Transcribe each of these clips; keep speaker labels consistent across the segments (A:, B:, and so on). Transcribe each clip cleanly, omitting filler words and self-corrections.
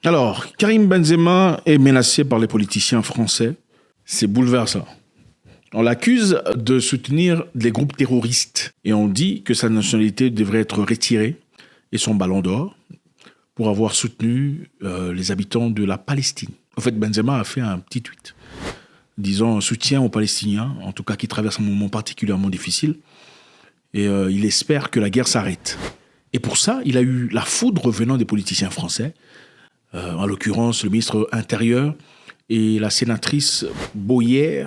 A: Alors, Karim Benzema est menacé par les politiciens français. C'est bouleversant. On l'accuse de soutenir des groupes terroristes et on dit que sa nationalité devrait être retirée et son ballon d'or pour avoir soutenu les habitants de la Palestine. En fait, Benzema a fait un petit tweet disant soutien aux Palestiniens, en tout cas qui traversent un moment particulièrement difficile, et il espère que la guerre s'arrête. Et pour ça, il a eu la foudre venant des politiciens français, en l'occurrence le ministre intérieur et la sénatrice Boyer,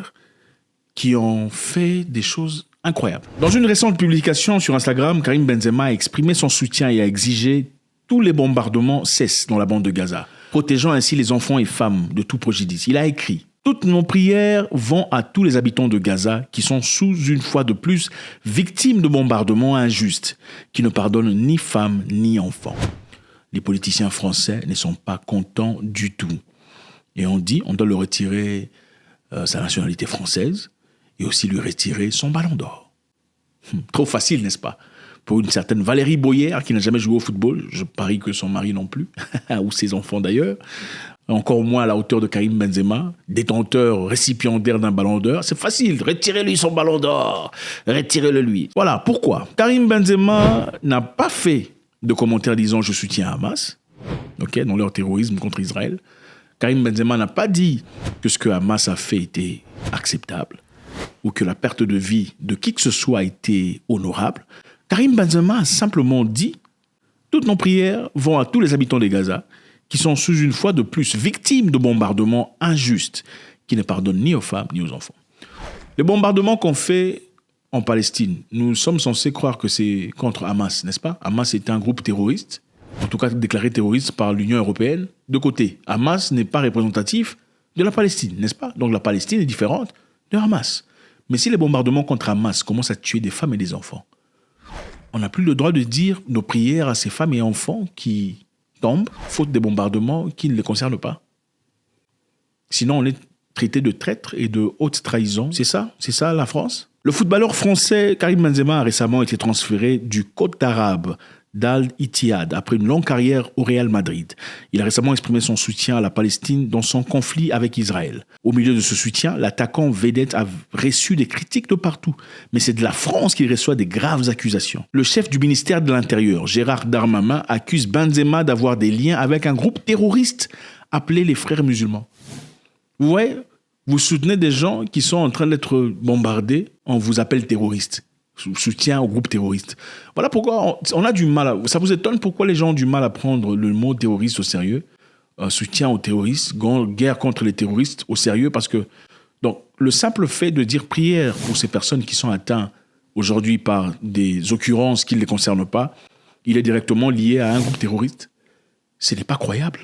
A: qui ont fait des choses incroyables. Dans une récente publication sur Instagram, Karim Benzema a exprimé son soutien et a exigé tous les bombardements cessent dans la bande de Gaza, protégeant ainsi les enfants et femmes de tout préjudice. Il a écrit « Toutes nos prières vont à tous les habitants de Gaza qui sont sous une fois de plus victimes de bombardements injustes, qui ne pardonnent ni femmes ni enfants. Les politiciens français ne sont pas contents du tout. Et on dit on doit lui retirer sa nationalité française et aussi lui retirer son ballon d'or. Trop facile, n'est-ce pas ? Pour une certaine Valérie Boyer, qui n'a jamais joué au football, je parie que son mari non plus, ou ses enfants d'ailleurs, encore moins à la hauteur de Karim Benzema, détenteur, récipiendaire d'un ballon d'or. C'est facile, retirez-lui son ballon d'or, retirez-le lui. Voilà, pourquoi ? Karim Benzema n'a pas fait de commentaires disant « je soutiens Hamas », dans leur terrorisme contre Israël. Karim Benzema n'a pas dit que ce que Hamas a fait était acceptable ou que la perte de vie de qui que ce soit était honorable. Karim Benzema a simplement dit « Toutes nos prières vont à tous les habitants de Gaza qui sont sous une fois de plus victimes de bombardements injustes qui ne pardonnent ni aux femmes ni aux enfants. » Les bombardements qu'on fait en Palestine, nous sommes censés croire que c'est contre Hamas, n'est-ce pas ? Hamas est un groupe terroriste, en tout cas déclaré terroriste par l'Union européenne. De côté, Hamas n'est pas représentatif de la Palestine, n'est-ce pas ? Donc la Palestine est différente de Hamas. Mais si les bombardements contre Hamas commencent à tuer des femmes et des enfants, on n'a plus le droit de dire nos prières à ces femmes et enfants qui tombent, faute des bombardements qui ne les concernent pas. Sinon, on est traité de traître et de haute trahison. C'est ça la France ? Le footballeur français Karim Benzema a récemment été transféré du Côte d'Arabe d'Al-Ittihad après une longue carrière au Real Madrid. Il a récemment exprimé son soutien à la Palestine dans son conflit avec Israël. Au milieu de ce soutien, l'attaquant vedette a reçu des critiques de partout. Mais c'est de la France qu'il reçoit des graves accusations. Le chef du ministère de l'Intérieur, Gérard Darmanin, accuse Benzema d'avoir des liens avec un groupe terroriste appelé les Frères musulmans. Vous voyez, vous soutenez des gens qui sont en train d'être bombardés, on vous appelle terroristes. Soutien au groupe terroriste. Voilà pourquoi on a du mal. Ça vous étonne pourquoi les gens ont du mal à prendre le mot terroriste au sérieux, soutien aux terroristes, guerre contre les terroristes au sérieux, parce que donc, le simple fait de dire prière pour ces personnes qui sont atteintes aujourd'hui par des occurrences qui ne les concernent pas, il est directement lié à un groupe terroriste. Ce n'est pas croyable.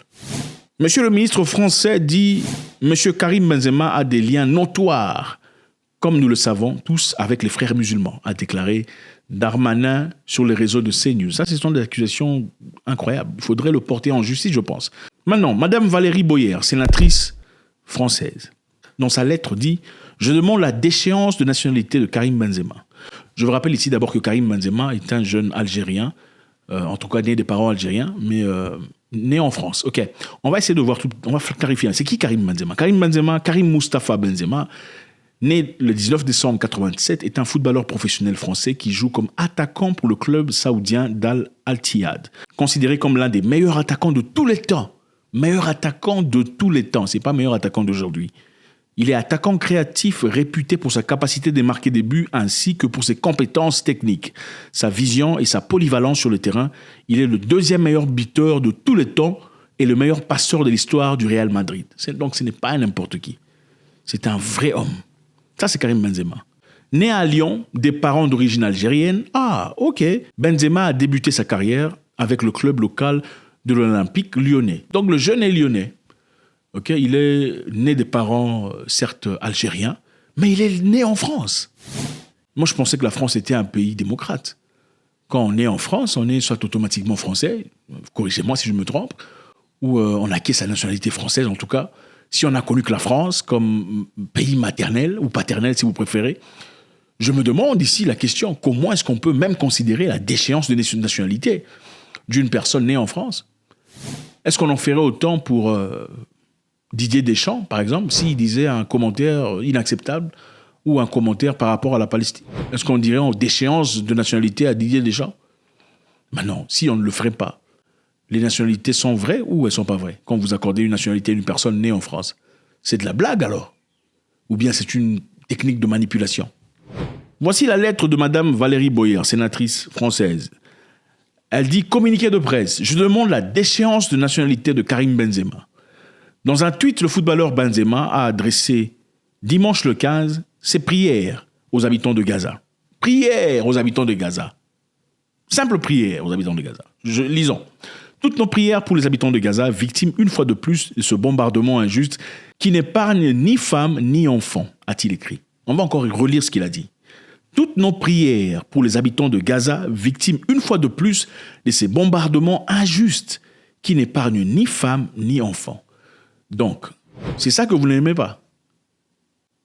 A: Monsieur le ministre français dit « Monsieur Karim Benzema a des liens notoires, comme nous le savons tous, avec les frères musulmans », a déclaré Darmanin sur les réseaux de CNews. Ça, ce sont des accusations incroyables. Il faudrait le porter en justice, je pense. Maintenant, Madame Valérie Boyer, sénatrice française, dans sa lettre dit « Je demande la déchéance de nationalité de Karim Benzema. » Je vous rappelle ici d'abord que Karim Benzema est un jeune Algérien, en tout cas né des parents algériens, mais né en France. Ok, on va essayer de voir tout, on va clarifier. C'est qui Karim Benzema ? Karim Moustapha Benzema, né le 19 décembre 1987, est un footballeur professionnel français qui joue comme attaquant pour le club saoudien d'Al-Ittihad. Considéré comme l'un des meilleurs attaquants de tous les temps. Meilleur attaquant de tous les temps, c'est pas meilleur attaquant d'aujourd'hui. Il est attaquant créatif réputé pour sa capacité de marquer des buts ainsi que pour ses compétences techniques, sa vision et sa polyvalence sur le terrain. Il est le deuxième meilleur buteur de tous les temps et le meilleur passeur de l'histoire du Real Madrid. Donc ce n'est pas n'importe qui. C'est un vrai homme. Ça, c'est Karim Benzema. Né à Lyon, des parents d'origine algérienne, ok. Benzema a débuté sa carrière avec le club local de l'Olympique lyonnais. Donc le jeune est lyonnais. Okay, il est né des parents, certes, algériens, mais il est né en France. Moi, je pensais que la France était un pays démocrate. Quand on est en France, on est soit automatiquement français, corrigez-moi si je me trompe, ou on acquiert sa nationalité française, en tout cas, si on a connu que la France comme pays maternel, ou paternel si vous préférez. Je me demande ici la question, comment est-ce qu'on peut même considérer la déchéance de nationalité d'une personne née en France ? Est-ce qu'on en ferait autant pour Didier Deschamps, par exemple, s'il disait un commentaire inacceptable ou un commentaire par rapport à la Palestine? Est-ce qu'on dirait en déchéance de nationalité à Didier Deschamps? Ben non, si on ne le ferait pas. Les nationalités sont vraies ou elles ne sont pas vraies? Quand vous accordez une nationalité à une personne née en France, c'est de la blague alors? Ou bien c'est une technique de manipulation? Voici la lettre de Madame Valérie Boyer, sénatrice française. Elle dit « Communiqué de presse, je demande la déchéance de nationalité de Karim Benzema. » Dans un tweet, le footballeur Benzema a adressé dimanche le 15 ses prières aux habitants de Gaza. Prières aux habitants de Gaza. Simple prière aux habitants de Gaza. Lisons. Toutes nos prières pour les habitants de Gaza, victimes une fois de plus de ce bombardement injuste qui n'épargne ni femmes ni enfants, a-t-il écrit. On va encore relire ce qu'il a dit. Toutes nos prières pour les habitants de Gaza, victimes une fois de plus de ces bombardements injustes qui n'épargnent ni femmes ni enfants. Donc, c'est ça que vous n'aimez pas.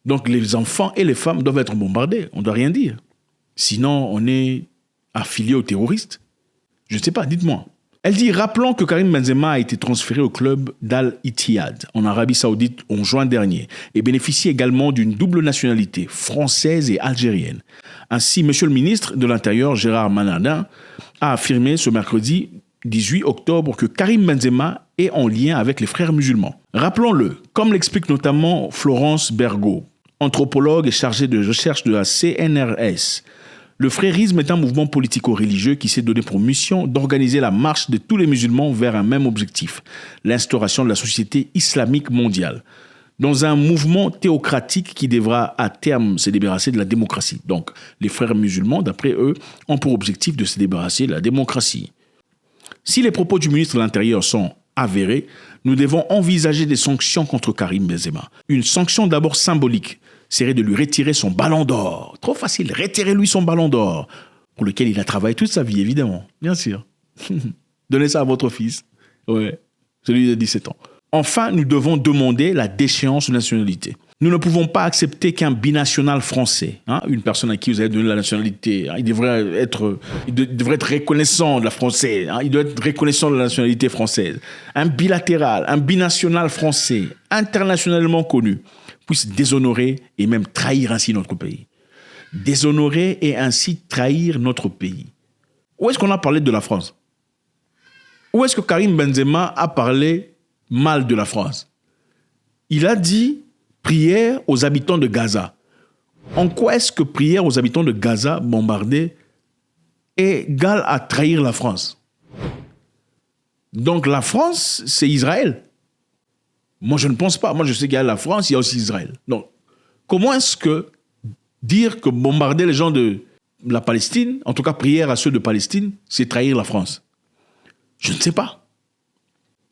A: Donc, les enfants et les femmes doivent être bombardés. On ne doit rien dire. Sinon, on est affilié aux terroristes. Je ne sais pas, dites-moi. Elle dit, rappelons que Karim Benzema a été transféré au club d'Al-Ittihad en Arabie Saoudite en juin dernier et bénéficie également d'une double nationalité, française et algérienne. Ainsi, Monsieur le ministre de l'Intérieur, Gérard Manardin, a affirmé ce mercredi 18 octobre que Karim Benzema est en lien avec les frères musulmans. Rappelons-le, comme l'explique notamment Florence Bergot, anthropologue et chargée de recherche de la CNRS, le frérisme est un mouvement politico-religieux qui s'est donné pour mission d'organiser la marche de tous les musulmans vers un même objectif, l'instauration de la société islamique mondiale, dans un mouvement théocratique qui devra à terme se débarrasser de la démocratie. Donc, les frères musulmans, d'après eux, ont pour objectif de se débarrasser de la démocratie. Si les propos du ministre de l'Intérieur sont avérés, nous devons envisager des sanctions contre Karim Benzema. Une sanction d'abord symbolique serait de lui retirer son ballon d'or. Trop facile, retirez-lui son ballon d'or, pour lequel il a travaillé toute sa vie, évidemment. Bien sûr. Donnez ça à votre fils. Ouais, celui de 17 ans. Enfin, nous devons demander la déchéance de nationalité. Nous ne pouvons pas accepter qu'un binational français, une personne à qui vous avez donné la nationalité, il devrait être reconnaissant de la française, il doit être reconnaissant de la nationalité française. Un bilatéral, un binational français, internationalement connu, puisse déshonorer et même trahir ainsi notre pays. Déshonorer et ainsi trahir notre pays. Où est-ce qu'on a parlé de la France? Où est-ce que Karim Benzema a parlé mal de la France? Il a dit prière aux habitants de Gaza. En quoi est-ce que prière aux habitants de Gaza bombardés est égal à trahir la France? Donc la France, c'est Israël. Moi, je ne pense pas. Moi, je sais qu'il y a la France, il y a aussi Israël. Donc, comment est-ce que dire que bombarder les gens de la Palestine, en tout cas prière à ceux de Palestine, c'est trahir la France? Je ne sais pas.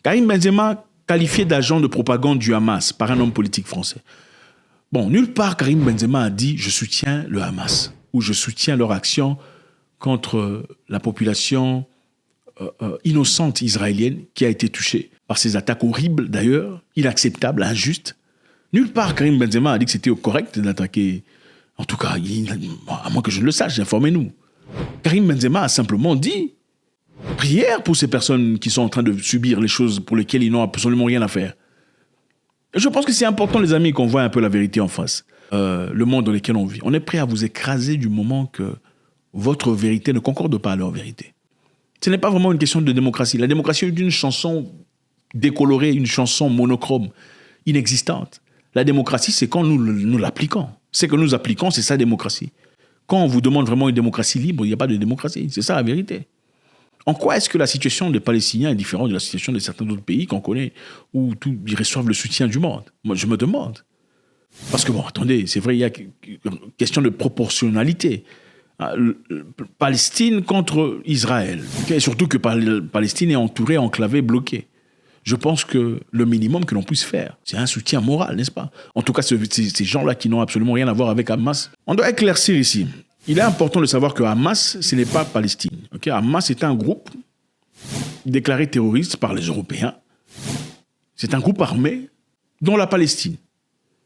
A: Karim Benzema, qualifié d'agent de propagande du Hamas par un homme politique français. Bon, nulle part Karim Benzema a dit « je soutiens le Hamas » ou « je soutiens leur action contre la population innocente israélienne qui a été touchée par ces attaques horribles d'ailleurs, inacceptables, injustes. Nulle part Karim Benzema a dit que c'était correct d'attaquer. En tout cas, à moins que je ne le sache, informez-nous. Karim Benzema a simplement dit prière pour ces personnes qui sont en train de subir les choses pour lesquelles ils n'ont absolument rien à faire. Et je pense que c'est important, les amis, qu'on voit un peu la vérité en face. Le monde dans lequel on vit. On est prêt à vous écraser du moment que votre vérité ne concorde pas à leur vérité. Ce n'est pas vraiment une question de démocratie. La démocratie est une chanson décolorée, une chanson monochrome, inexistante. La démocratie, c'est quand nous l'appliquons. C'est que nous appliquons, c'est ça, démocratie. Quand on vous demande vraiment une démocratie libre, il n'y a pas de démocratie. C'est ça la vérité. En quoi est-ce que la situation des Palestiniens est différente de la situation de certains autres pays qu'on connaît, où ils reçoivent le soutien du monde? Moi, je me demande. Parce que, bon, attendez, c'est vrai, il y a une question de proportionnalité. Palestine contre Israël. Et surtout que Palestine est entourée, enclavée, bloquée. Je pense que le minimum que l'on puisse faire, c'est un soutien moral, n'est-ce pas? En tout cas, ces gens-là qui n'ont absolument rien à voir avec Hamas. On doit éclaircir ici. Il est important de savoir que Hamas, ce n'est pas Palestine. Okay? Hamas est un groupe déclaré terroriste par les Européens. C'est un groupe armé dont la Palestine.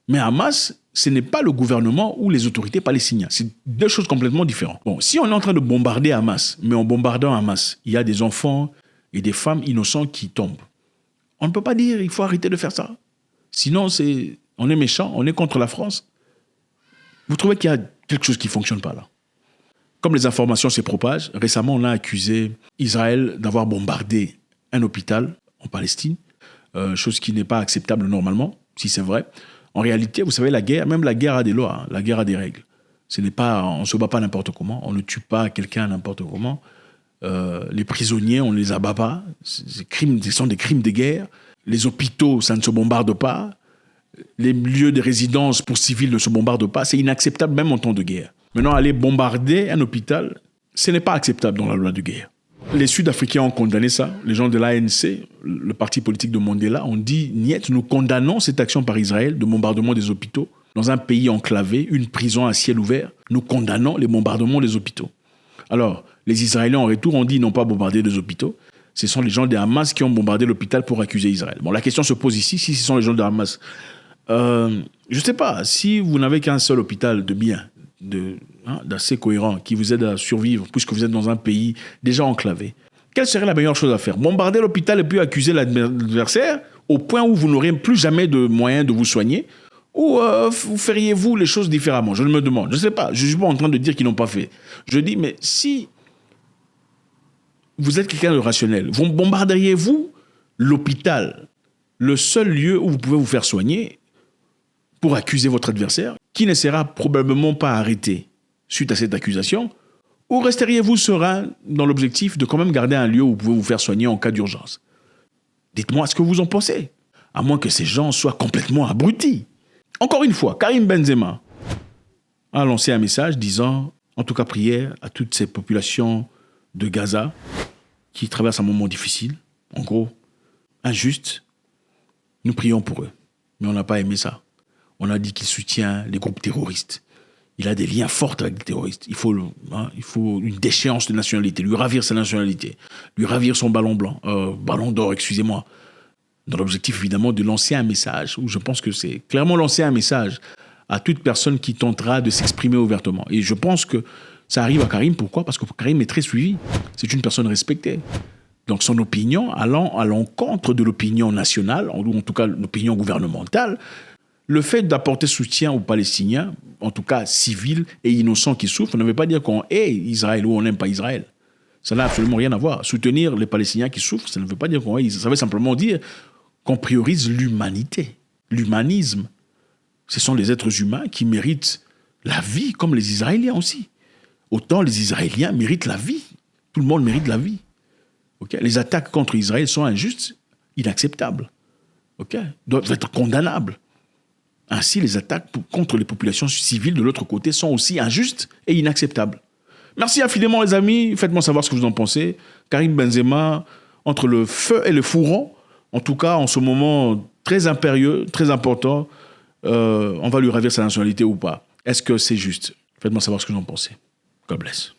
A: Mais Hamas, ce n'est pas le gouvernement ou les autorités palestiniennes. C'est deux choses complètement différentes. Bon, si on est en train de bombarder Hamas, mais en bombardant Hamas, il y a des enfants et des femmes innocents qui tombent. On ne peut pas dire il faut arrêter de faire ça. Sinon, on est méchant, on est contre la France. Vous trouvez qu'il y a quelque chose qui ne fonctionne pas là? Comme les informations se propagent, récemment, on a accusé Israël d'avoir bombardé un hôpital en Palestine, chose qui n'est pas acceptable normalement, si c'est vrai. En réalité, vous savez, la guerre, même la guerre a des lois, hein, la guerre a des règles. On ne se bat pas n'importe comment, on ne tue pas quelqu'un n'importe comment. Les prisonniers, on ne les abat pas. Ce sont des crimes de guerre. Les hôpitaux, ça ne se bombarde pas. Les lieux de résidence pour civils ne se bombardent pas. C'est inacceptable même en temps de guerre. Maintenant, aller bombarder un hôpital, ce n'est pas acceptable dans la loi de guerre. Les Sud-Africains ont condamné ça. Les gens de l'ANC, le parti politique de Mandela, ont dit « Niet, nous condamnons cette action par Israël de bombardement des hôpitaux. Dans un pays enclavé, une prison à ciel ouvert, nous condamnons les bombardements des hôpitaux. » Alors, les Israéliens en retour ont dit « Ils n'ont pas bombardé des hôpitaux. Ce sont les gens de Hamas qui ont bombardé l'hôpital pour accuser Israël. » Bon, la question se pose ici, si ce sont les gens de Hamas. Je ne sais pas, si vous n'avez qu'un seul hôpital de bien, d'assez cohérent, qui vous aide à survivre, puisque vous êtes dans un pays déjà enclavé, quelle serait la meilleure chose à faire? Bombarder l'hôpital et puis accuser l'adversaire au point où vous n'aurez plus jamais de moyens de vous soigner? Ou feriez-vous les choses différemment? Je me demande, je ne sais pas, je ne suis pas en train de dire qu'ils n'ont pas fait. Je dis, mais si vous êtes quelqu'un de rationnel, vous bombarderiez-vous l'hôpital, le seul lieu où vous pouvez vous faire soigner, pour accuser votre adversaire, qui ne sera probablement pas arrêté suite à cette accusation, ou resteriez-vous serein dans l'objectif de quand même garder un lieu où vous pouvez vous faire soigner en cas d'urgence? Dites-moi ce que vous en pensez, à moins que ces gens soient complètement abrutis. Encore une fois, Karim Benzema a lancé un message disant, en tout cas prière à toutes ces populations de Gaza qui traversent un moment difficile, en gros, injuste. Nous prions pour eux, mais on n'a pas aimé ça. On a dit qu'il soutient les groupes terroristes. Il a des liens forts avec les terroristes. Il faut une déchéance de nationalité, lui ravir sa nationalité, lui ravir son ballon d'or, excusez-moi. Dans l'objectif, évidemment, de lancer un message, où je pense que c'est clairement lancer un message à toute personne qui tentera de s'exprimer ouvertement. Et je pense que ça arrive à Karim. Pourquoi? Parce que Karim est très suivi. C'est une personne respectée. Donc son opinion, allant à l'encontre de l'opinion nationale, ou en tout cas l'opinion gouvernementale, le fait d'apporter soutien aux Palestiniens, en tout cas civils et innocents qui souffrent, ne veut pas dire qu'on hait Israël ou on n'aime pas Israël. Ça n'a absolument rien à voir. Soutenir les Palestiniens qui souffrent, ça ne veut pas dire qu'on hait. Ça veut simplement dire qu'on priorise l'humanité, l'humanisme. Ce sont les êtres humains qui méritent la vie, comme les Israéliens aussi. Autant les Israéliens méritent la vie. Tout le monde mérite la vie. Okay? Les attaques contre Israël sont injustes, inacceptables. Okay? Doivent être condamnables. Ainsi, les attaques contre les populations civiles de l'autre côté sont aussi injustes et inacceptables. Merci infiniment les amis, faites-moi savoir ce que vous en pensez. Karim Benzema, entre le feu et le fourreau, en tout cas en ce moment très impérieux, très important, on va lui ravir sa nationalité ou pas. Est-ce que c'est juste? Faites-moi savoir ce que vous en pensez. God bless.